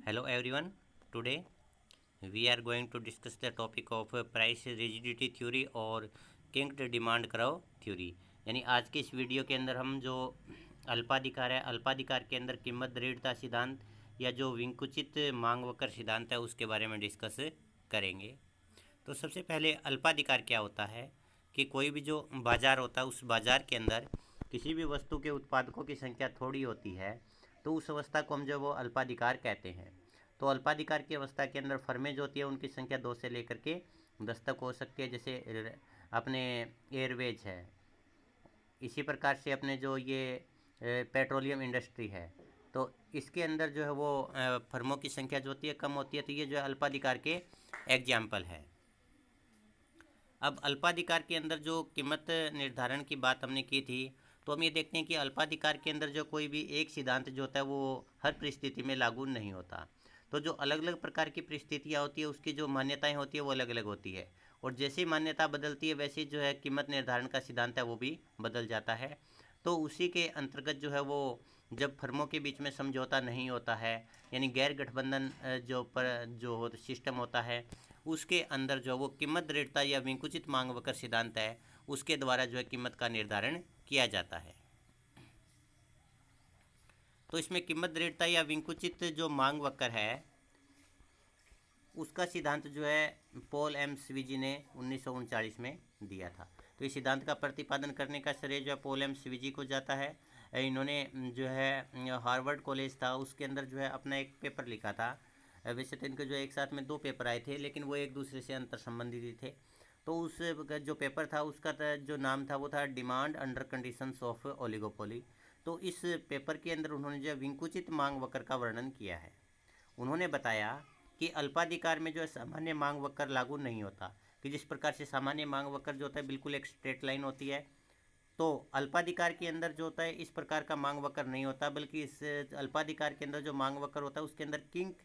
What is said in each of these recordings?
Hello everyone. Today we are going to discuss the topic of price rigidity theory और किंक्ड demand curve theory. यानी आज के इस video के अंदर हम जो अल्पाधिकार है, अल्पाधिकार के अंदर कीमत दृढ़ता सिद्धांत या जो विंकुचित मांग वक्र सिद्धांत है उसके बारे में डिस्कस करेंगे। तो सबसे पहले अल्पाधिकार क्या होता है कि कोई भी जो बाज़ार होता है उस बाज़ार के अंदर किसी भी वस्तु के उत्पादकों की संख्या थोड़ी होती है तो उस अवस्था को हम जो वो अल्पाधिकार कहते हैं। तो अल्पाधिकार की अवस्था के अंदर फर्में जो होती है उनकी संख्या 2 से लेकर के 10 तक हो सकती है। जैसे अपने एयरवेज है, इसी प्रकार से अपने जो ये पेट्रोलियम इंडस्ट्री है, तो इसके अंदर जो है वो फर्मों की संख्या जो होती है कम होती है। तो ये जो है अल्पाधिकार के एग्जाम्पल है। अब अल्पाधिकार के अंदर जो कीमत निर्धारण की बात हमने की थी, तो हम ये देखते हैं कि अल्पाधिकार के अंदर जो कोई भी एक सिद्धांत जो होता है वो हर परिस्थिति में लागू नहीं होता। तो जो अलग अलग प्रकार की परिस्थितियाँ होती है उसकी जो मान्यताएं होती है वो अलग अलग होती है, और जैसे ही मान्यता बदलती है वैसे जो है कीमत निर्धारण का सिद्धांत है वो भी बदल जाता है। तो उसी के अंतर्गत जो है वो जब फर्मों के बीच में समझौता नहीं होता है, यानी गैर गठबंधन जो सिस्टम होता है, उसके अंदर जो वो कीमत दृढ़ता या विंकुचित मांग वक्र सिद्धांत है उसके द्वारा जो है कीमत का निर्धारण किया जाता है। तो इसमें कीमत दृढ़ता या विंकुचित जो मांग वक्र है उसका सिद्धांत जो है पॉल एम स्विजी ने 1939 में दिया था। तो इस सिद्धांत का प्रतिपादन करने का श्रेय जो है पॉल एम स्विजी को जाता है। इन्होंने जो है हार्वर्ड कॉलेज था उसके अंदर जो है अपना एक पेपर लिखा था। वैसे तो इनके जो एक साथ में 2 पेपर आए थे लेकिन वो एक दूसरे से अंतर संबंधित थे। तो उस जो पेपर था उसका जो नाम था वो था demand under conditions of oligopoly. तो इस पेपर के अंदर उन्होंने जो विंकुचित मांग वक्र का वर्णन किया है। उन्होंने बताया कि अल्पाधिकार में जो है सामान्य मांग वक्र लागू नहीं होता, कि जिस प्रकार से सामान्य मांग वक्र जो होता है बिल्कुल एक स्ट्रेट लाइन होती है, तो अल्पाधिकार के अंदर जो होता है इस प्रकार का मांग वक्र नहीं होता, बल्कि इस अल्पाधिकार के अंदर जो मांग वक्र होता है उसके अंदर किंक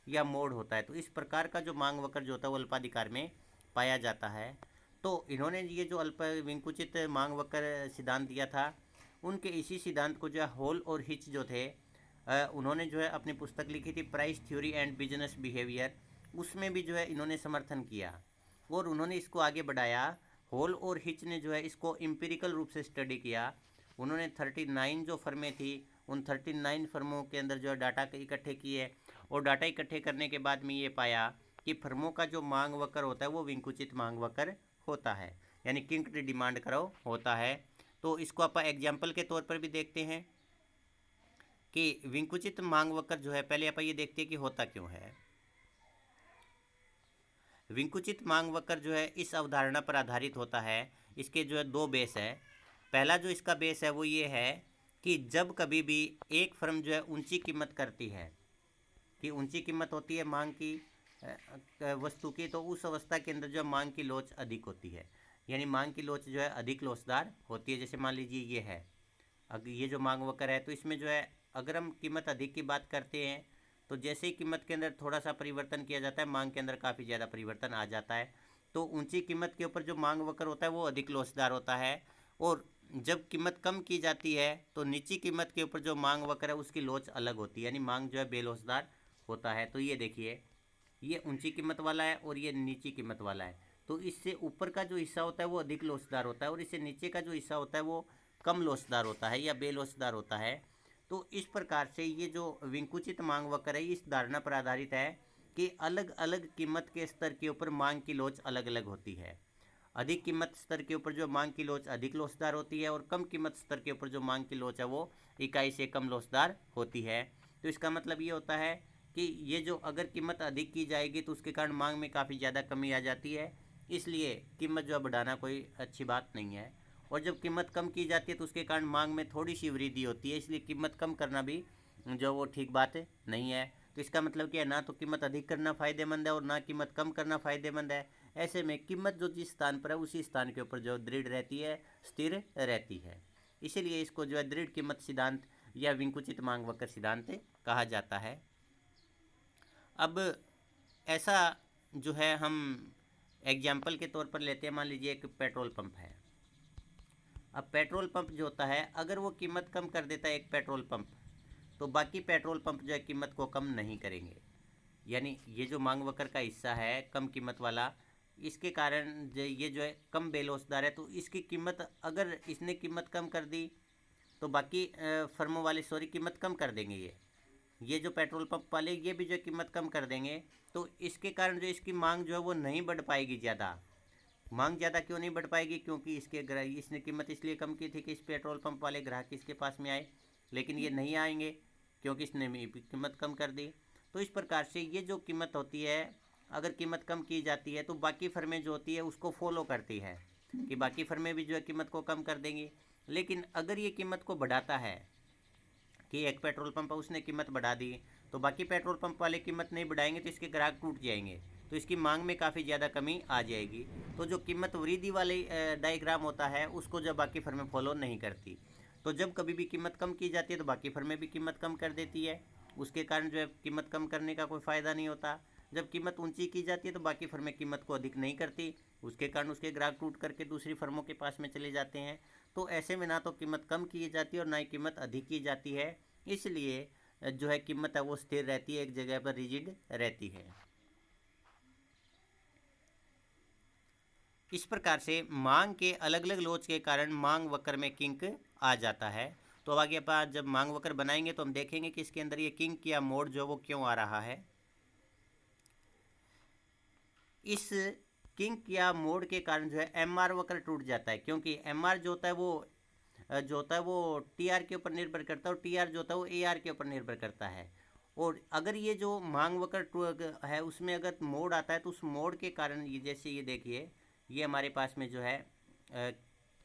या मोड़ होता है। तो इस प्रकार का जो मांग वक्र जो होता है वो अल्पाधिकार में पाया जाता है। तो इन्होंने ये जो अल्प विंकुचित मांग वक्र सिद्धांत दिया था, उनके इसी सिद्धांत को जो है हॉल और हिच जो थे उन्होंने जो है अपनी पुस्तक लिखी थी price theory and business behaviour, उसमें भी जो है इन्होंने समर्थन किया और उन्होंने इसको आगे बढ़ाया। हॉल और हिच ने जो है इसको एम्पिरिकल रूप से स्टडी किया। उन्होंने 39 जो फर्में थी उन 39 फर्मों के अंदर जो है डाटा इकट्ठे किए, और डाटा इकट्ठे करने के बाद में ये पाया कि फर्मों का जो मांग वक्र होता है वो विंकुचित मांग वक्र होता है, यानी किंक्ड डिमांड कर्व होता है। तो इसको आप एग्जाम्पल के तौर पर भी देखते हैं कि विंकुचित मांग वक्र जो है, पहले आप ये देखते हैं कि होता क्यों है। विंकुचित मांग वक्र जो है इस अवधारणा पर आधारित होता है। इसके जो है 2 बेस है। पहला जो इसका बेस है वो ये है कि जब कभी भी एक फर्म जो है ऊंची कीमत करती है, कि ऊंची कीमत होती है मांग की वस्तु की, तो उस अवस्था के अंदर जो है मांग की लोच अधिक होती है, यानी मांग की लोच जो है अधिक लोचदार होती है। जैसे मान लीजिए ये है, अगर ये जो मांग वक्र है, तो इसमें जो है अगर हम कीमत अधिक की बात करते हैं तो जैसे ही कीमत के अंदर थोड़ा सा परिवर्तन किया जाता है मांग के अंदर काफ़ी ज़्यादा परिवर्तन आ जाता है। तो ऊंची कीमत के ऊपर जो मांग वक्र होता है वो अधिक लोचदार होता है, और जब कीमत कम की जाती है तो नीची कीमत के ऊपर जो मांग वक्र है उसकी लोच अलग होती है, यानी मांग जो है बेलोचदार होता है। तो ये देखिए, ये ऊंची कीमत वाला है और ये नीची कीमत वाला है। तो इससे ऊपर का जो हिस्सा होता है वो अधिक लोचदार होता है, और इससे नीचे का जो हिस्सा होता है वो कम लोचदार होता है या बेलोचदार होता है। तो इस प्रकार से ये जो विंकुचित मांग वक्र है इस धारणा पर आधारित है कि अलग अलग कीमत के स्तर के ऊपर मांग की लोच अलग अलग होती है। अधिक कीमत स्तर के ऊपर जो मांग की लोच अधिक लोचदार होती है, और कम कीमत स्तर के ऊपर जो मांग की लोच है वो इकाई से कम लोचदार होती है। तो इसका मतलब ये होता है कि ये जो अगर कीमत अधिक की जाएगी तो उसके कारण मांग में काफ़ी ज़्यादा कमी आ जाती है, इसलिए कीमत जो बढ़ाना कोई अच्छी बात नहीं है। और जब कीमत कम की जाती है तो उसके कारण मांग में थोड़ी सी वृद्धि होती है, इसलिए कीमत कम करना भी जो वो ठीक बात नहीं है। तो इसका मतलब क्या है, ना तो कीमत अधिक करना फ़ायदेमंद है और ना कीमत कम करना फ़ायदेमंद है। ऐसे में कीमत जो जिस स्थान पर है उसी स्थान के ऊपर जो दृढ़ रहती है, स्थिर रहती है। इसीलिए इसको जो है दृढ़ कीमत सिद्धांत या विंकुचित मांग वक्र सिद्धांत कहा जाता है। अब ऐसा जो है हम एग्जाम्पल के तौर पर लेते हैं, मान लीजिए एक पेट्रोल पंप है। अब पेट्रोल पंप जो होता है अगर वो कीमत कम कर देता है एक पेट्रोल पंप, तो बाकी पेट्रोल पंप जो है कीमत को कम नहीं करेंगे। यानी ये जो मांग वक्र का हिस्सा है कम कीमत वाला, इसके कारण ये जो है कम बेलोसदार है, तो इसकी कीमत अगर इसने कीमत कम कर दी तो बाकी फर्मों वाले कीमत कम कर देंगे। ये जो पेट्रोल पंप वाले ये भी जो कीमत कम कर देंगे, तो इसके कारण जो इसकी मांग जो है वो नहीं बढ़ पाएगी ज़्यादा। मांग ज़्यादा क्यों नहीं बढ़ पाएगी? क्योंकि इसने कीमत इसलिए कम की थी कि इस पेट्रोल पंप वाले ग्राहक इसके पास में आए, लेकिन ये नहीं आएंगे क्योंकि इसने कीमत कम कर दी। तो इस प्रकार से ये जो कीमत होती है, अगर कीमत कम की जाती है तो बाकी फर्में जो होती है उसको फॉलो करती है कि बाकी फर्में भी जो है कीमत को कम कर देंगी। लेकिन अगर ये कीमत को बढ़ाता है कि एक पेट्रोल पंप उसने कीमत बढ़ा दी, तो बाकी पेट्रोल पंप वाले कीमत नहीं बढ़ाएंगे तो इसके ग्राहक टूट जाएंगे, तो इसकी मांग में काफ़ी ज़्यादा कमी आ जाएगी। तो जो कीमत वृद्धि वाले डायग्राम होता है उसको जब बाकी फर्में फॉलो नहीं करती, तो जब कभी भी कीमत कम की जाती है तो बाकी फर्में भी कीमत कम कर देती है, उसके कारण जो है कीमत कम करने का कोई फ़ायदा नहीं होता। जब कीमत ऊंची की जाती है तो बाकी फर्में कीमत को अधिक नहीं करती, उसके कारण उसके ग्राहक टूट करके दूसरी फर्मों के पास में चले जाते हैं। तो ऐसे में ना तो कीमत कम की जाती है और ना ही कीमत अधिक की जाती है, इसलिए जो है कीमत है वो स्थिर रहती है, एक जगह पर रिजिड रहती है। इस प्रकार से मांग के अलग अलग लोच के कारण मांग वक्र में किंक आ जाता है। तो अब आगे अपन जब मांग वक्र बनाएंगे तो हम देखेंगे कि इसके अंदर ये किंक या मोड़ जो वो क्यों आ रहा है। इस किंक या मोड़ के कारण जो है एम आर वक्र टूट जाता है, क्योंकि एम आर जो होता है वो टी आर के ऊपर निर्भर करता है और टी आर जो होता है वो ए आर के ऊपर निर्भर करता है। और अगर ये जो मांग वक्र है उसमें अगर मोड़ आता है तो उस मोड़ के कारण ये जैसे ये देखिए ये हमारे पास में जो है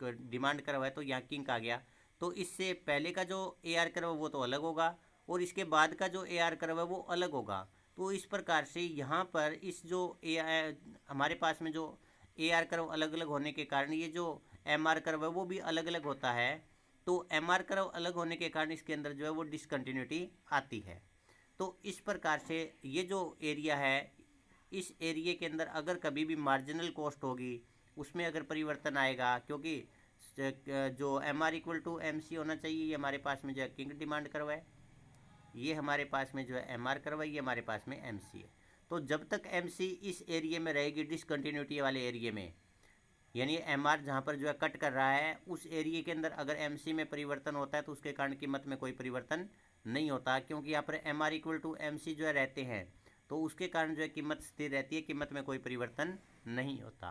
डिमांड कर्व है, तो यहाँ किंक आ गया, तो इससे पहले का जो ए आर कर्व वो तो अलग होगा और इसके बाद का जो ए आर कर्व है वो अलग होगा। तो इस प्रकार से यहाँ पर इस जो हमारे पास में जो ए आर कर्व अलग अलग होने के कारण ये जो एम आर कर्व है वो भी अलग अलग होता है। तो एम आर कर्व अलग होने के कारण इसके अंदर जो है वो डिसकंटिन्यूटी आती है। तो इस प्रकार से ये जो एरिया है, इस एरिया के अंदर अगर कभी भी मार्जिनल कॉस्ट होगी उसमें अगर परिवर्तन आएगा, क्योंकि जो M R equal to M C होना चाहिए, ये हमारे पास में जो है किंक डिमांड कर्व है, ये हमारे पास में जो है एम आर कर्व है, ये हमारे पास में एम सी है। तो जब तक एम सी इस एरिया में रहेगी डिसकंटिन्यूटी वाले एरिया में, यानी एम आर जहाँ पर जो है कट कर रहा है उस एरिया के अंदर अगर एम सी में परिवर्तन होता है तो उसके कारण कीमत में कोई परिवर्तन नहीं होता, क्योंकि यहाँ पर M R equal to M C जो है रहते हैं, तो उसके कारण जो है कीमत स्थिर रहती है, कीमत में कोई परिवर्तन नहीं होता।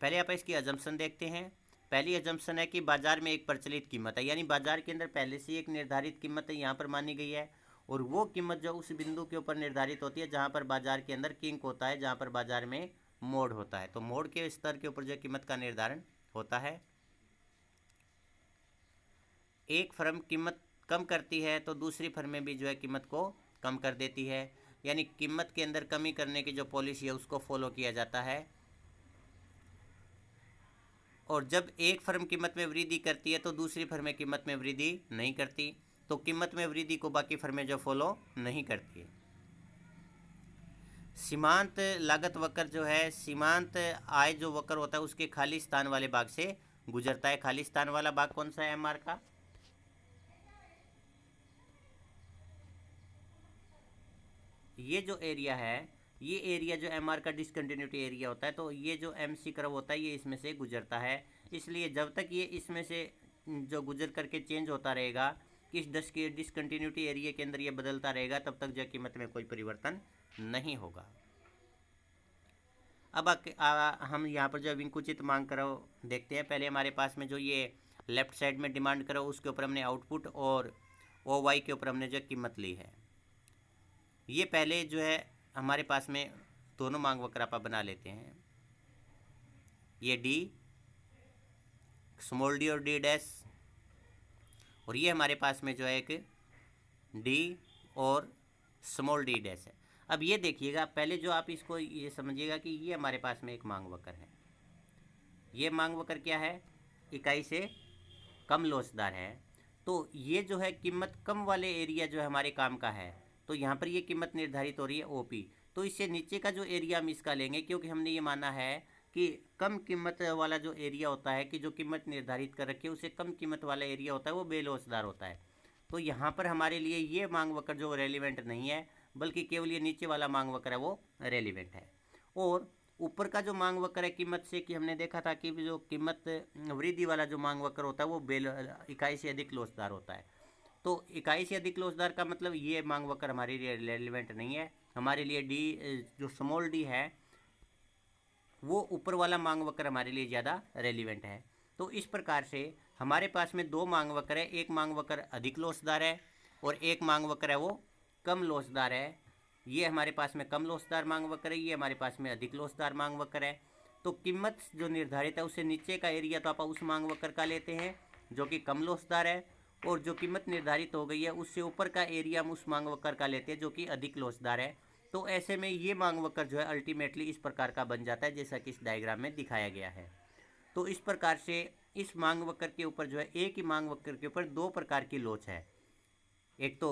पहले आप इसकी अजम्पशन देखते हैं। पहली अजम्पशन है कि बाजार में एक प्रचलित कीमत है, यानी बाजार के अंदर पहले से एक निर्धारित कीमत है यहाँ पर मानी गई है, और वो कीमत जो उस बिंदु के ऊपर निर्धारित होती है जहाँ पर बाजार के अंदर किंक होता है, जहाँ पर बाजार में मोड़ होता है। तो मोड़ के स्तर के ऊपर जो कीमत का निर्धारण होता है। एक फर्म कीमत कम करती है तो दूसरी फर्में भी जो है कीमत को कम कर देती है, यानी कीमत के अंदर कमी करने की जो पॉलिसी है उसको फॉलो किया जाता है। और जब एक फर्म कीमत में वृद्धि करती है तो दूसरी फर्में कीमत में वृद्धि नहीं करती, तो कीमत में वृद्धि को बाकी फर्में जो फॉलो नहीं करती है। सीमांत लागत वक्र जो है, सीमांत आय जो वक्र होता है उसके खाली स्थान वाले भाग से गुजरता है। खाली स्थान वाला भाग कौन सा है? एम आर का। ये जो एरिया है, ये एरिया जो एम आर का डिसकंटिन्यूटी एरिया होता है, तो ये जो एम सी कर्व होता है ये इसमें से गुजरता है। इसलिए जब तक ये इसमें से जो गुजर करके चेंज होता रहेगा कि इस डिसकंटिन्यूटी एरिया के अंदर ये बदलता रहेगा, तब तक जो कीमत में कोई परिवर्तन नहीं होगा। अब हम यहाँ पर जो विंकुचित मांग कर्व देखते हैं। पहले हमारे पास में जो ये लेफ्ट साइड में डिमांड कर्व, उसके ऊपर हमने आउटपुट और ओ वाई के ऊपर हमने जो कीमत ली है। ये पहले जो है हमारे पास में दोनों मांग वक्र आप बना लेते हैं। ये डी, स्मॉल डी और डी डैश, और ये हमारे पास में जो है एक डी और स्मॉल डी डैश है। अब ये देखिएगा, पहले जो आप इसको ये समझिएगा कि ये हमारे पास में एक मांग वक्र है। ये मांग वक्र क्या है? इकाई से कम लोचदार है। तो ये जो है कीमत कम वाले एरिया जो है हमारे काम का है, तो यहाँ पर ये कीमत निर्धारित हो रही है ओपी। तो इससे नीचे का जो एरिया हम इसका लेंगे, क्योंकि हमने ये माना है कि कम कीमत वाला जो एरिया होता है, कि जो कीमत निर्धारित कर रखी है, उसे कम कीमत वाला एरिया होता है वो बेलोचदार होता है। तो यहाँ पर हमारे लिए ये मांग वक्र जो रेलिवेंट नहीं है, बल्कि केवल ये नीचे वाला मांग वक्र है वो रेलिवेंट है। और ऊपर का जो मांग वक्र है कीमत से, कि हमने देखा था कि जो कीमत वृद्धि वाला जो मांग वक्र होता है वो इकाई से अधिक लोचदार होता है। तो इकाई से अधिक लोचदार का मतलब ये मांग वक्र हमारे लिए रेलिवेंट नहीं है। हमारे लिए डी, जो स्मॉल डी है, वो ऊपर वाला मांग वक्र हमारे लिए ज़्यादा रेलिवेंट है। तो इस प्रकार से हमारे पास में दो मांग वक्र है, एक मांग वक्र अधिक लोचदार है और एक मांग वक्र है वो कम लोचदार है। ये हमारे पास में कम लोचदार मांग वक्र है, ये हमारे पास में अधिक लोचदार मांग वक्र है। तो कीमत जो निर्धारित है उससे नीचे का एरिया तो आप उस मांग वक्र का लेते हैं जो कि कम लोचदार है, और जो कीमत निर्धारित हो गई है उससे ऊपर का एरिया हम उस मांग वक्र का लेते हैं जो कि अधिक लोचदार है। तो ऐसे में ये मांग वक्र जो है अल्टीमेटली इस प्रकार का बन जाता है जैसा कि इस डायग्राम में दिखाया गया है। तो इस प्रकार से इस मांग वक्र के ऊपर जो है, एक ही मांग वक्र के ऊपर दो प्रकार की लोच है, एक तो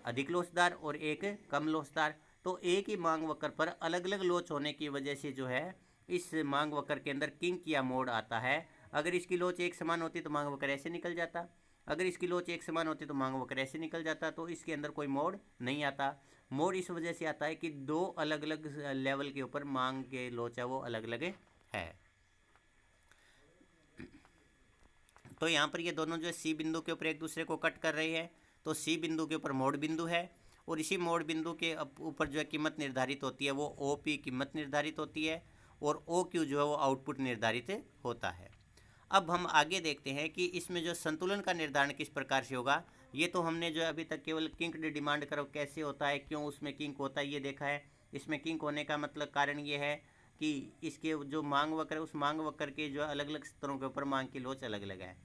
अधिक लोचदार और एक कम लोचदार। तो एक ही मांग वक्र पर अलग अलग लोच होने की वजह से जो है इस मांग वक्र के अंदर किंक या मोड़ आता है। अगर इसकी लोच एक समान होती तो मांग वक्र ऐसे निकल जाता, अगर इसकी लोच एक समान होती तो मांग वक्र ऐसे निकल जाता। तो इसके अंदर कोई मोड़ नहीं आता। मोड़ इस वजह से आता है कि दो अलग अलग लेवल के ऊपर मांग के लोच है वो अलग अलग है। तो यहाँ पर ये दोनों जो है सी बिंदु के ऊपर एक दूसरे को कट कर रही है। तो सी बिंदु के ऊपर मोड़ बिंदु है, और इसी मोड़ बिंदु के ऊपर जो है कीमत निर्धारित होती है, वो ओ पी कीमत निर्धारित होती है, और ओ क्यू जो है वो आउटपुट निर्धारित होता है। अब हम आगे देखते हैं कि इसमें जो संतुलन का निर्धारण किस प्रकार से होगा। ये तो हमने जो है अभी तक केवल किंक डिमांड कर्व कैसे होता है, क्यों उसमें किंक होता है, ये देखा है। इसमें किंक होने का मतलब कारण ये है कि इसके जो मांग वक्र है उस मांग वक्र के जो अलग अलग स्तरों के ऊपर मांग की लोच अलग अलग है।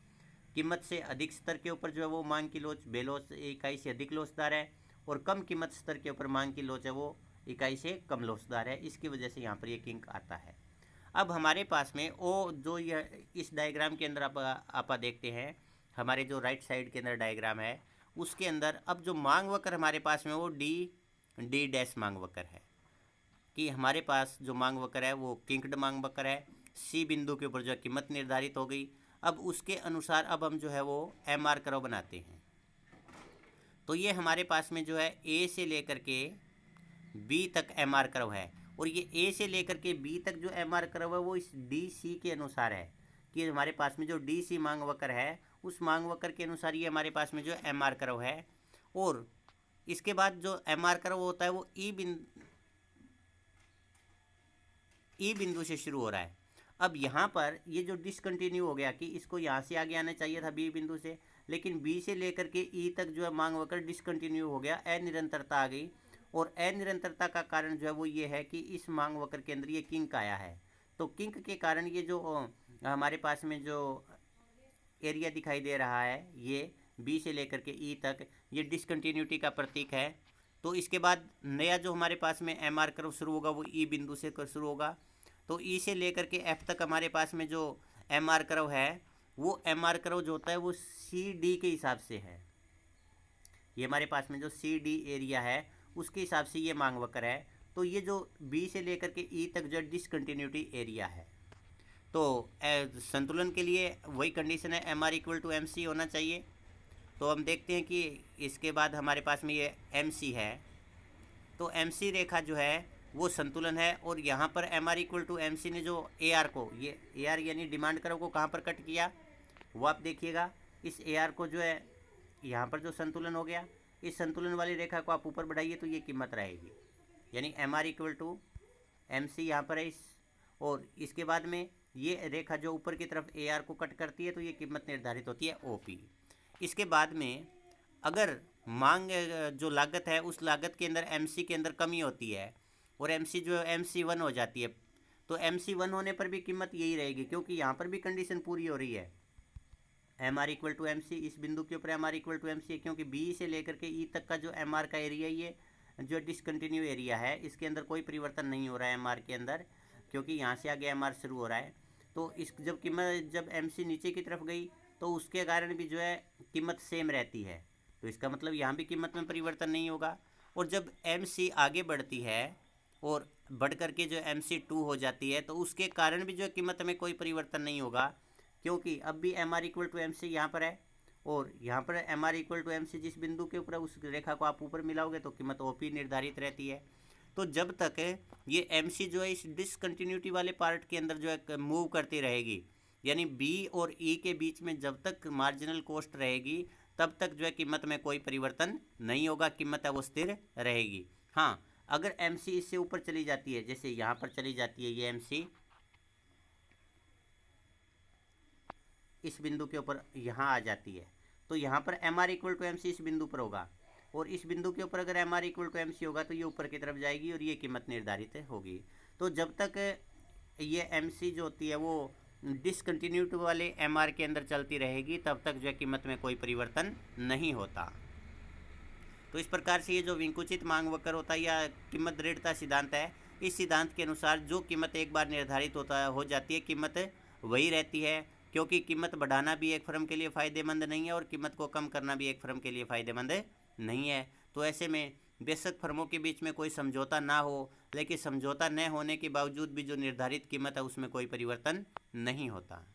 कीमत से अधिक स्तर के ऊपर जो है वो मांग की लोच बेलोच इकाई से अधिक लोचदार है, और कम कीमत स्तर के ऊपर मांग की लोच है वो इकाई से कम लोचदार है। इसकी वजह से यहाँ पर ये किंक आता है। अब हमारे पास में ओ जो यह इस डायग्राम के अंदर आप देखते हैं, हमारे जो राइट साइड के अंदर डायग्राम है उसके अंदर अब जो मांग वक्र हमारे पास में वो डी डैश मांग वक्र है, कि हमारे पास जो मांग वक्र है वो किंक्ड मांग वक्र है। सी बिंदु के ऊपर जो कीमत निर्धारित हो गई, अब उसके अनुसार अब हम जो है वो एम आर कर्व बनाते हैं। तो ये हमारे पास में जो है ए से लेकर के बी तक एम आर कर्व है, और ये ए से लेकर के बी तक जो एम आर कर्व है वो इस डी सी के अनुसार है, कि हमारे पास में जो डी सी मांग वक्र है उस मांग वक्र के अनुसार ये हमारे पास में जो एम आर कर्व है। और इसके बाद जो एम आर कर्व होता है वो ई बिंदु से शुरू हो रहा है। अब यहाँ पर ये जो डिसकंटिन्यू हो गया कि इसको यहाँ से आगे आना चाहिए था बी बिंदु से, लेकिन बी से लेकर के ई तक जो है मांग वक्र डिसकंटिन्यू हो गया, अनिरंतरता आ गई। और अनिरंतरता का कारण जो है वो ये है कि इस मांग वक्र के अंदर ये किंक आया है। तो किंक के कारण ये जो हमारे पास में जो एरिया दिखाई दे रहा है ये बी से लेकर के ई तक, ये डिसकंटिन्यूटी का प्रतीक है। तो इसके बाद नया जो हमारे पास में एम आर कर्व शुरू होगा वो ई बिंदु से शुरू होगा। तो ई से लेकर के एफ तक हमारे पास में जो एम आर कर्व है वो एम आर कर्व जो होता है वो सी डी के हिसाब से है। ये हमारे पास में जो सी डी एरिया है उसके हिसाब से ये मांग वक्र है। तो ये जो बी से लेकर के ई तक जो डिसकंटिन्यूटी एरिया है, तो संतुलन के लिए वही कंडीशन है, M R equal to M C होना चाहिए। तो हम देखते हैं कि इसके बाद हमारे पास में ये एम सी है, तो एम सी रेखा जो है वो संतुलन है। और यहाँ पर M R equal to M C ने जो ए आर को, ये ए आर यानी डिमांड कर्व को कहाँ पर कट किया वो आप देखिएगा। इस ए आर को जो है यहाँ पर जो संतुलन हो गया, इस संतुलन वाली रेखा को आप ऊपर बढ़ाइए तो ये कीमत रहेगी, यानी M R equal to M C यहाँ पर है इस। और इसके बाद में ये रेखा जो ऊपर की तरफ ए आर को कट करती है तो ये कीमत निर्धारित होती है ओ पी। इसके बाद में अगर मांग जो लागत है उस लागत के अंदर एम सी के अंदर कमी होती है और एम सी जो एम सी वन हो जाती है, तो एम सी वन होने पर भी कीमत यही रहेगी, क्योंकि यहाँ पर भी कंडीशन पूरी हो रही है। M R equal to M C, इस बिंदु के ऊपर M R equal to M C है, क्योंकि बी से लेकर के ई तक का जो एम आर का एरिया ये जो डिसकंटिन्यू एरिया है इसके अंदर कोई परिवर्तन नहीं हो रहा है एम आर के अंदर, क्योंकि यहाँ से आगे एम आर शुरू हो रहा है। तो इस जब कीमत जब एम सी नीचे की तरफ गई तो उसके कारण भी जो है कीमत सेम रहती है, तो इसका मतलब यहाँ भी कीमत में परिवर्तन नहीं होगा। और जब एम सी आगे बढ़ती है और बढ़ करके जो एम सी टू हो जाती है तो उसके कारण भी जो कीमत में कोई परिवर्तन नहीं होगा, क्योंकि अब भी M R equal to M C यहाँ पर है और यहाँ पर M R equal to M C जिस बिंदु के ऊपर उस रेखा को आप ऊपर मिलाओगे तो कीमत ओ पी निर्धारित रहती है। तो जब तक ये एम सी जो है इस डिसकंटिन्यूटी वाले पार्ट के अंदर जो है मूव करती रहेगी, यानी बी और ई के बीच में जब तक मार्जिनल कॉस्ट रहेगी तब तक जो है कीमत में कोई परिवर्तन नहीं होगा, कीमत है वो स्थिर रहेगी। हाँ, अगर एम सी इससे ऊपर चली जाती है, जैसे यहाँ पर चली जाती है ये एम सी इस बिंदु के ऊपर यहाँ आ जाती है, तो यहाँ पर M R equal to M C इस बिंदु पर होगा, और इस बिंदु के ऊपर अगर M R equal to M C होगा तो ये ऊपर की तरफ जाएगी और ये कीमत निर्धारित होगी। तो जब तक ये एम सी जो होती है वो डिसकंटिन्यूटी वाले एम आर के अंदर चलती रहेगी तब तक जो है कीमत में कोई परिवर्तन नहीं होता। तो इस प्रकार से ये जो विंकुचित मांग वक्र होता है या कीमत दृढ़ता सिद्धांत है, इस सिद्धांत के अनुसार जो कीमत एक बार निर्धारित हो जाती है कीमत वही रहती है, क्योंकि कीमत बढ़ाना भी एक फर्म के लिए फ़ायदेमंद नहीं है और कीमत को कम करना भी एक फर्म के लिए फ़ायदेमंद नहीं है। तो ऐसे में बेशक फर्मों के बीच में कोई समझौता ना हो, लेकिन समझौता न होने के बावजूद भी जो निर्धारित कीमत है उसमें कोई परिवर्तन नहीं होता।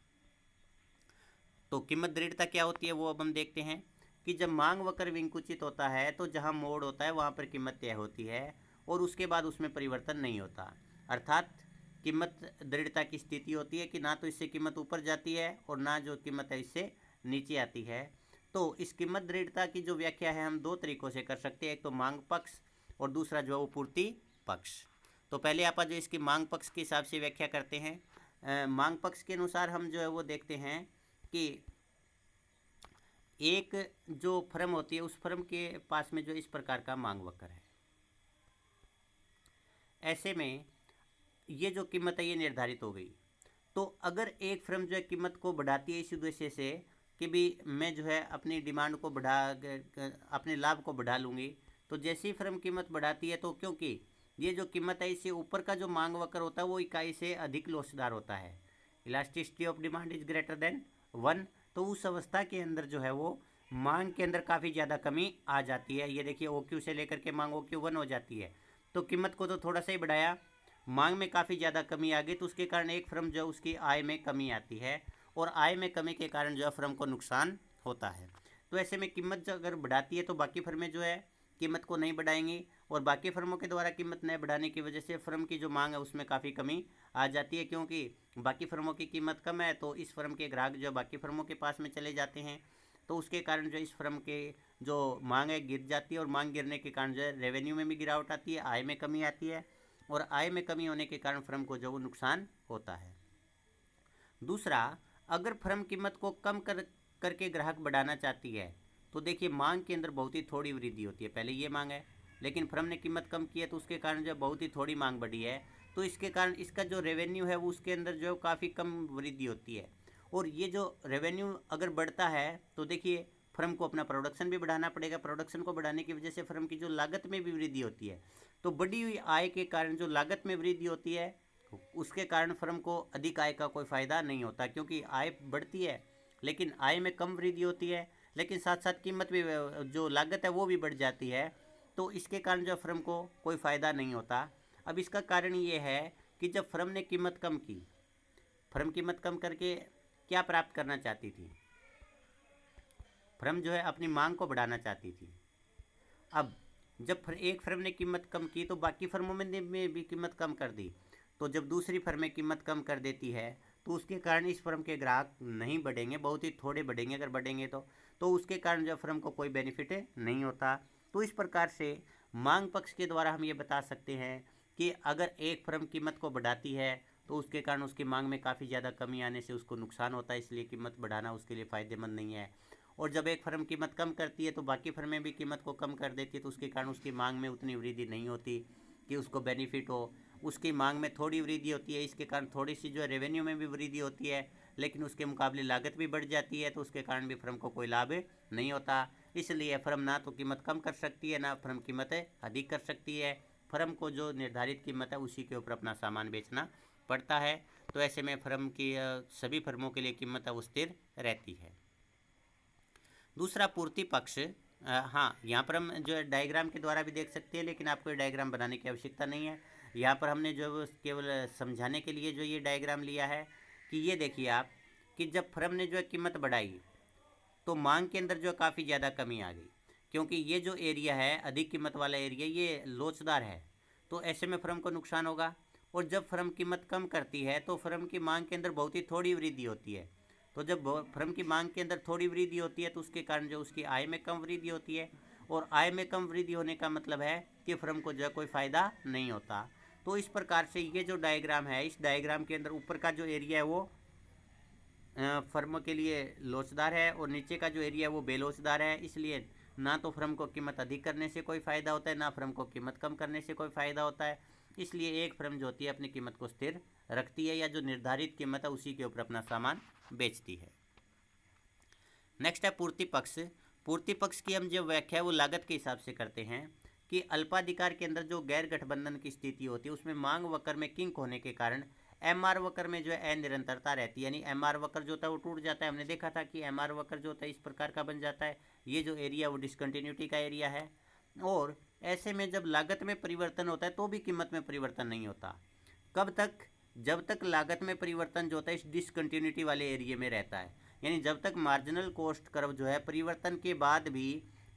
तो कीमत दृढ़ता क्या होती है वो अब हम देखते हैं कि जब मांग वक्र विंकुचित होता है तो जहां मोड़ होता है वहां पर कीमत तय होती है और उसके बाद उसमें परिवर्तन नहीं होता, अर्थात कीमत दृढ़ता की स्थिति होती है कि ना तो इससे कीमत ऊपर जाती है और ना जो कीमत है इससे नीचे आती है। तो इस कीमत दृढ़ता की जो व्याख्या है हम दो तरीक़ों से कर सकते हैं, एक तो मांग पक्ष और दूसरा जो है वो पूर्ति पक्ष। तो पहले आप जो इसकी मांग पक्ष के हिसाब से व्याख्या करते हैं। मांग पक्ष के अनुसार हम जो है वो देखते हैं कि एक जो फर्म होती है उस फर्म के पास में जो इस प्रकार का मांग वक्र है, ऐसे में ये जो कीमत है ये निर्धारित हो गई। तो अगर एक फर्म जो है कीमत को बढ़ाती है इस उद्देश्य से कि भी मैं जो है अपनी डिमांड को अपने लाभ को बढ़ा लूँगी, तो जैसी फर्म कीमत बढ़ाती है तो क्योंकि ये जो कीमत है इससे ऊपर का जो मांग वक्र होता है वो इकाई से अधिक लोचदार होता है, elasticity of demand is greater than 1, तो उस अवस्था के अंदर जो है वो मांग के अंदर काफ़ी ज़्यादा कमी आ जाती है। ये देखिए ओ क्यू से लेकर के मांग ओ क्यू 1 हो जाती है, तो कीमत को तो थोड़ा सा ही बढ़ाया, मांग में काफ़ी ज़्यादा कमी आ गई, तो उसके कारण एक फर्म जो उसकी आय में कमी आती है और आय में कमी के कारण जो है फर्म को नुकसान होता है। तो ऐसे में कीमत जो अगर बढ़ाती है तो बाकी फर्में जो है कीमत को नहीं बढ़ाएंगी और बाकी फर्मों के द्वारा कीमत न बढ़ाने की वजह से फर्म की जो मांग है उसमें काफ़ी कमी आ जाती है, क्योंकि बाकी फर्मों की कीमत कम है तो इस फर्म के ग्राहक जो बाकी फर्मों के पास में चले जाते हैं, तो उसके कारण जो इस फर्म के जो मांग है गिर जाती है और मांग गिरने के कारण जो है रेवेन्यू में भी गिरावट आती है, आय में कमी आती है और आय में कमी होने के कारण फर्म को जो वो नुकसान होता है। दूसरा, अगर फर्म कीमत को कम करके ग्राहक बढ़ाना चाहती है तो देखिए मांग के अंदर बहुत ही थोड़ी वृद्धि होती है, पहले ये मांग है लेकिन फर्म ने कीमत कम की है तो उसके कारण जो बहुत ही थोड़ी मांग बढ़ी है, तो इसके कारण इसका जो रेवेन्यू है वो उसके अंदर जो काफ़ी कम वृद्धि होती है। और ये जो रेवेन्यू अगर बढ़ता है तो देखिए फर्म को अपना प्रोडक्शन भी बढ़ाना पड़ेगा, प्रोडक्शन को बढ़ाने की वजह से फर्म की जो लागत में भी वृद्धि होती है, तो बढ़ी हुई आय के कारण जो लागत में वृद्धि होती है उसके कारण फर्म को अधिक आय का कोई फ़ायदा नहीं होता, क्योंकि आय बढ़ती है लेकिन आय में कम वृद्धि होती है, लेकिन साथ साथ कीमत भी जो लागत है वो भी बढ़ जाती है, तो इसके कारण जो फर्म को कोई फ़ायदा नहीं होता। अब इसका कारण ये है कि जब फर्म ने कीमत कम की, फर्म कीमत कम करके क्या प्राप्त करना चाहती थी, फर्म जो है अपनी मांग को बढ़ाना चाहती थी। अब जब एक फर्म ने कीमत कम की तो बाकी फर्मों में भी कीमत कम कर दी, तो जब दूसरी फर्में कीमत कम कर देती है तो उसके कारण इस फर्म के ग्राहक नहीं बढ़ेंगे, बहुत ही थोड़े बढ़ेंगे, अगर बढ़ेंगे तो उसके कारण जो फर्म को कोई बेनिफिट नहीं होता। तो इस प्रकार से मांग पक्ष के द्वारा हम ये बता सकते हैं कि अगर एक फर्म कीमत को बढ़ाती है तो उसके कारण उसकी मांग में काफ़ी ज़्यादा कमी आने से उसको नुकसान होता है, इसलिए कीमत बढ़ाना उसके लिए फ़ायदेमंद नहीं है। और जब एक फर्म कीमत कम करती है तो बाकी फर्में भी कीमत को कम कर देती है, तो उसके कारण उसकी मांग में उतनी वृद्धि नहीं होती कि उसको बेनिफिट हो, उसकी मांग में थोड़ी वृद्धि होती है, इसके कारण थोड़ी सी जो है रेवेन्यू में भी वृद्धि होती है, लेकिन उसके मुकाबले लागत भी बढ़ जाती है, तो उसके कारण भी फर्म को कोई लाभ नहीं होता। इसलिए फर्म ना तो कीमत कम कर सकती है ना फर्म कीमत अधिक कर सकती है, फर्म को जो निर्धारित कीमत है उसी के ऊपर अपना सामान बेचना पड़ता है। तो ऐसे में फर्म की सभी फर्मों के लिए कीमत है वो स्थिर रहती है। दूसरा पूर्ति पक्ष, हाँ यहाँ पर हम जो है डायग्राम के द्वारा भी देख सकते हैं, लेकिन आपको डायग्राम बनाने की आवश्यकता नहीं है। यहाँ पर हमने जो केवल समझाने के लिए जो ये डायग्राम लिया है कि ये देखिए आप कि जब फर्म ने जो है कीमत बढ़ाई तो मांग के अंदर जो काफ़ी ज़्यादा कमी आ गई, क्योंकि ये जो एरिया है अधिक कीमत वाला एरिया ये लोचदार है, तो ऐसे में फर्म को नुकसान होगा। और जब फर्म कीमत कम करती है तो फर्म की मांग के अंदर बहुत ही थोड़ी वृद्धि होती है। तो जब फर्म की मांग के अंदर थोड़ी वृद्धि होती है तो उसके कारण जो उसकी आय में कम वृद्धि होती है, और आय में कम वृद्धि होने का मतलब है कि फर्म को जो है कोई फ़ायदा नहीं होता। तो इस प्रकार से ये जो डायग्राम है, इस डायग्राम के अंदर ऊपर का जो एरिया है वो फर्म के लिए लोचदार है और नीचे का जो एरिया है वो बेलोचदार है। इसलिए ना तो फर्म को कीमत अधिक करने से कोई फ़ायदा होता है, ना फर्म को कीमत कम करने से कोई फ़ायदा होता है। इसलिए एक फर्म जो होती है अपनी कीमत को स्थिर रखती है, या जो निर्धारित कीमत है उसी के ऊपर अपना सामान बेचती है। नेक्स्ट है पूर्ति पक्ष। पूर्ति पक्ष की हम जो व्याख्या है वो लागत के हिसाब से करते हैं कि अल्पाधिकार के अंदर जो गैर गठबंधन की स्थिति होती है उसमें मांग वक्र में किंक होने के कारण एमआर वक्र में जो है अनिरंतरता रहती है, यानी एमआर वक्र जो होता है वो टूट जाता है। हमने देखा था कि एमआर वक्र जो होता है इस प्रकार का बन जाता है। ये जो एरिया वो डिसकंटिन्यूटी का एरिया है। और ऐसे में जब लागत में परिवर्तन होता है तो भी कीमत में परिवर्तन नहीं होता। कब तक? जब तक लागत में परिवर्तन जो होता है इस डिसकंटिन्यूटी वाले एरिया में रहता है, यानी जब तक मार्जिनल कॉस्ट कर्व जो है परिवर्तन के बाद भी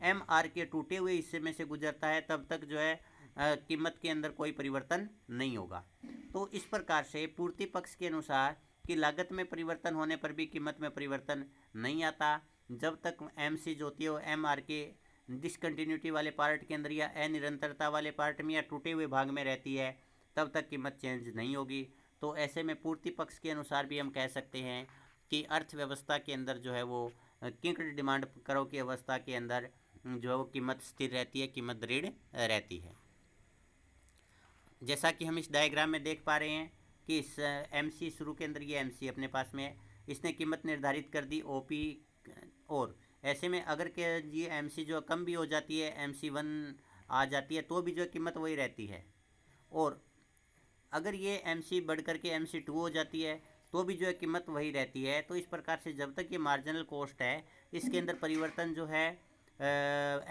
एम आर के टूटे हुए हिस्से में से गुजरता है, तब तक जो है कीमत के अंदर कोई परिवर्तन नहीं होगा। तो इस प्रकार से पूर्ति पक्ष के अनुसार कि लागत में परिवर्तन होने पर भी कीमत में परिवर्तन नहीं आता, जब तक एम सी जो होती है वो एम आर के डिसकंटिन्यूटी वाले पार्ट के अंदर या अनिरंतरता वाले पार्ट में या टूटे हुए भाग में रहती है, तब तक कीमत चेंज नहीं होगी। तो ऐसे में पूर्ति पक्ष के अनुसार भी हम कह सकते हैं कि अर्थव्यवस्था के अंदर जो है वो किंक्ड डिमांड करो की अवस्था के अंदर जो है वो कीमत स्थिर रहती है, कीमत दृढ़ रहती है। जैसा कि हम इस डायग्राम में देख पा रहे हैं कि इस एमसी शुरू के अंदर ये एमसी अपने पास में है, इसने कीमत निर्धारित कर दी ओपी, और ऐसे में अगर के ये एमसी जो कम भी हो जाती है, MC1 आ जाती है, तो भी जो कीमत वही रहती है। और अगर ये MC बढ़ करके MC2 हो जाती है तो भी जो है कीमत वही रहती है। तो इस प्रकार से जब तक ये मार्जिनल कॉस्ट है इसके अंदर परिवर्तन जो है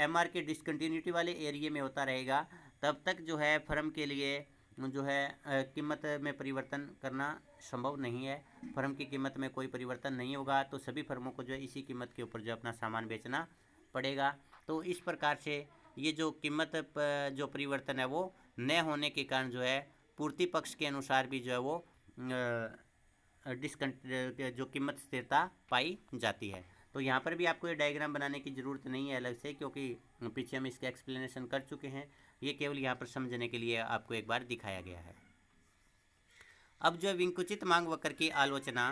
MR के डिसकंटिन्यूटी वाले एरिया में होता रहेगा, तब तक जो है फर्म के लिए जो है कीमत में परिवर्तन करना संभव नहीं है। फर्म की कीमत में कोई परिवर्तन नहीं होगा तो सभी फर्मों को जो है इसी कीमत के ऊपर जो अपना सामान बेचना पड़ेगा। तो इस प्रकार से ये जो कीमत जो परिवर्तन है वो न होने के कारण जो है पूर्ति पक्ष के अनुसार भी जो है वो जो कीमत स्थिरता पाई जाती है। तो यहाँ पर भी आपको ये डायग्राम बनाने की ज़रूरत नहीं है अलग से, क्योंकि पीछे हम इसका एक्सप्लेनेशन कर चुके हैं। ये केवल यहाँ पर समझने के लिए आपको एक बार दिखाया गया है। अब जो विंकुचित मांग वक्र की आलोचना,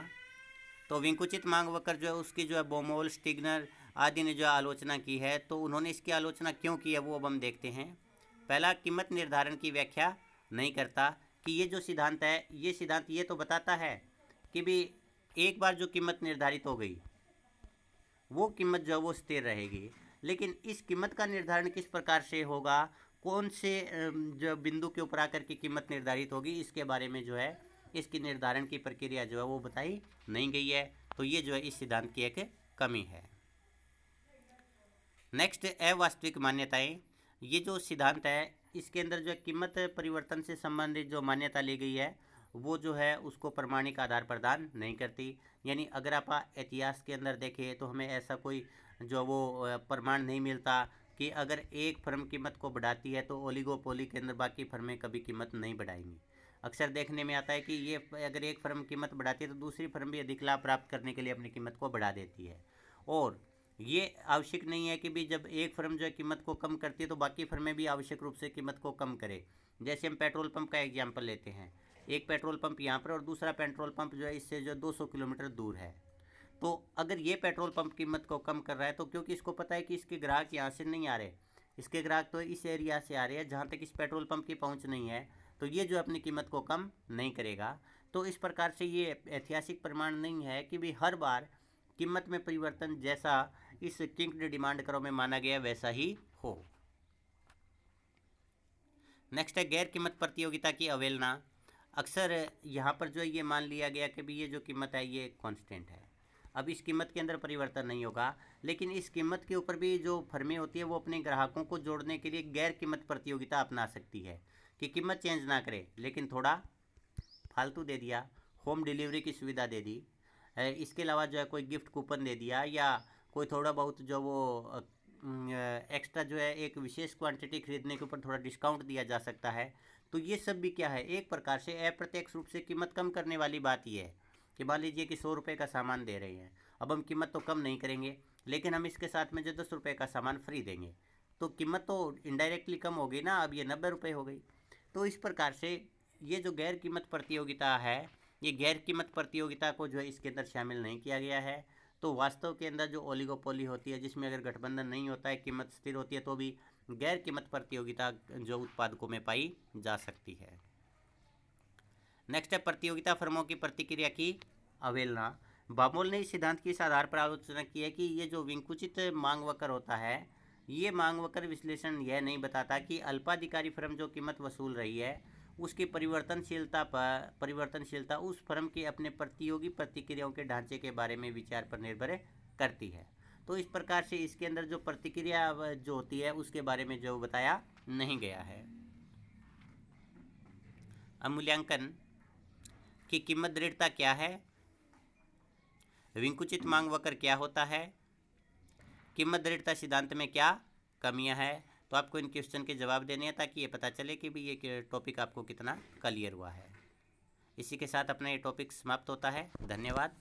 तो विंकुचित मांग वक्र जो है उसकी जो है बोमोल, स्टिग्नर आदि ने जो आलोचना की है, तो उन्होंने इसकी आलोचना क्यों की है वो अब हम देखते हैं। पहला, कीमत निर्धारण की व्याख्या नहीं करता कि ये जो सिद्धांत है, ये सिद्धांत ये तो बताता है कि भी एक बार जो कीमत निर्धारित हो गई वो कीमत जो है वो स्थिर रहेगी, लेकिन इस कीमत का निर्धारण किस प्रकार से होगा, कौन से जो बिंदु के ऊपर आकर की कीमत निर्धारित होगी, इसके बारे में जो है इसकी निर्धारण की प्रक्रिया जो है वो बताई नहीं गई है। तो ये जो है इस सिद्धांत की एक कमी है। नेक्स्ट, अवास्तविक मान्यताएं। ये जो सिद्धांत है इसके अंदर जो कीमत परिवर्तन से संबंधित जो मान्यता ली गई है वो जो है उसको प्रमाणिक आधार प्रदान नहीं करती। यानी अगर आप इतिहास के अंदर देखें तो हमें ऐसा कोई जो वो प्रमाण नहीं मिलता कि अगर एक फर्म कीमत को बढ़ाती है तो ओलिगोपोली के अंदर बाकी फर्में कभी कीमत नहीं बढ़ाएंगी। अक्सर देखने में आता है कि ये अगर एक फर्म कीमत बढ़ाती है तो दूसरी फर्म भी अधिक लाभ प्राप्त करने के लिए अपनी कीमत को बढ़ा देती है। और ये आवश्यक नहीं है कि भी जब एक फर्म जो है कीमत को कम करती है तो बाकी फर्में भी आवश्यक रूप से कीमत को कम करें। जैसे हम पेट्रोल पंप का एग्जांपल लेते हैं, एक पेट्रोल पंप यहाँ पर और दूसरा पेट्रोल पंप जो है इससे जो 200 किलोमीटर दूर है, तो अगर ये पेट्रोल पंप कीमत को कम कर रहा है तो क्योंकि इसको पता है कि इसके ग्राहक यहाँ से नहीं आ रहे, इसके ग्राहक तो इस एरिया से आ रहे हैं जहाँ तक इस पेट्रोल पंप की पहुँच नहीं है, तो ये जो अपनी कीमत को कम नहीं करेगा। तो इस प्रकार से ये ऐतिहासिक प्रमाण नहीं है कि भी हर बार कीमत में परिवर्तन जैसा इस किंक्ड डिमांड कर्व में माना गया वैसा ही हो। नेक्स्ट है गैर कीमत प्रतियोगिता की अवहेलना। अक्सर यहाँ पर जो ये मान लिया गया कि भी ये जो कीमत है ये कांस्टेंट है, अब इस कीमत के अंदर परिवर्तन नहीं होगा, लेकिन इस कीमत के ऊपर भी जो फर्में होती है वो अपने ग्राहकों को जोड़ने के लिए गैर कीमत प्रतियोगिता अपना सकती है कि कीमत चेंज ना करे लेकिन थोड़ा फालतू दे दिया, होम डिलीवरी की सुविधा दे दी, इसके अलावा जो है कोई गिफ्ट कूपन दे दिया या कोई थोड़ा बहुत जो वो एक्स्ट्रा जो है एक विशेष क्वांटिटी खरीदने के ऊपर थोड़ा डिस्काउंट दिया जा सकता है। तो ये सब भी क्या है, एक प्रकार से अप्रत्यक्ष रूप से कीमत कम करने वाली बात ये है कि मान लीजिए कि 100 रुपये का सामान दे रहे हैं, अब हम कीमत तो कम नहीं करेंगे, लेकिन हम इसके साथ में जो 10 रुपये का सामान फ्री देंगे, तो कीमत तो इनडायरेक्टली कम होगी ना, अब ये 90 रुपये हो गई। तो इस प्रकार से ये जो गैर कीमत प्रतियोगिता है, ये गैर कीमत प्रतियोगिता को जो है इसके अंदर शामिल नहीं किया गया है। तो वास्तव के अंदर जो ओलिगोपोली होती है, जिसमें अगर गठबंधन नहीं होता है, कीमत स्थिर होती है, तो भी गैर कीमत प्रतियोगिता जो उत्पादकों में पाई जा सकती है। नेक्स्ट है प्रतियोगिता फर्मों की प्रतिक्रिया की अवहेलना। बामोल ने इस सिद्धांत की इस आधार पर आलोचना की है कि ये जो विंकुचित मांग वक्र होता है, ये मांग वक्र विश्लेषण यह नहीं बताता कि अल्पाधिकारी फर्म जो कीमत वसूल रही है उसकी परिवर्तनशीलता उस फर्म के अपने प्रतियोगी प्रतिक्रियाओं के ढांचे के बारे में विचार पर निर्भर करती है। तो इस प्रकार से इसके अंदर जो प्रतिक्रिया जो होती है उसके बारे में जो बताया नहीं गया है। अवमूल्यांकन की कीमत दृढ़ता क्या है, विंकुचित मांग वक्र क्या होता है, कीमत दृढ़ता सिद्धांत में क्या कमियां हैं, तो आपको इन क्वेश्चन के जवाब देने हैं ताकि ये पता चले कि भी ये टॉपिक आपको कितना क्लियर हुआ है। इसी के साथ अपना ये टॉपिक समाप्त होता है। धन्यवाद।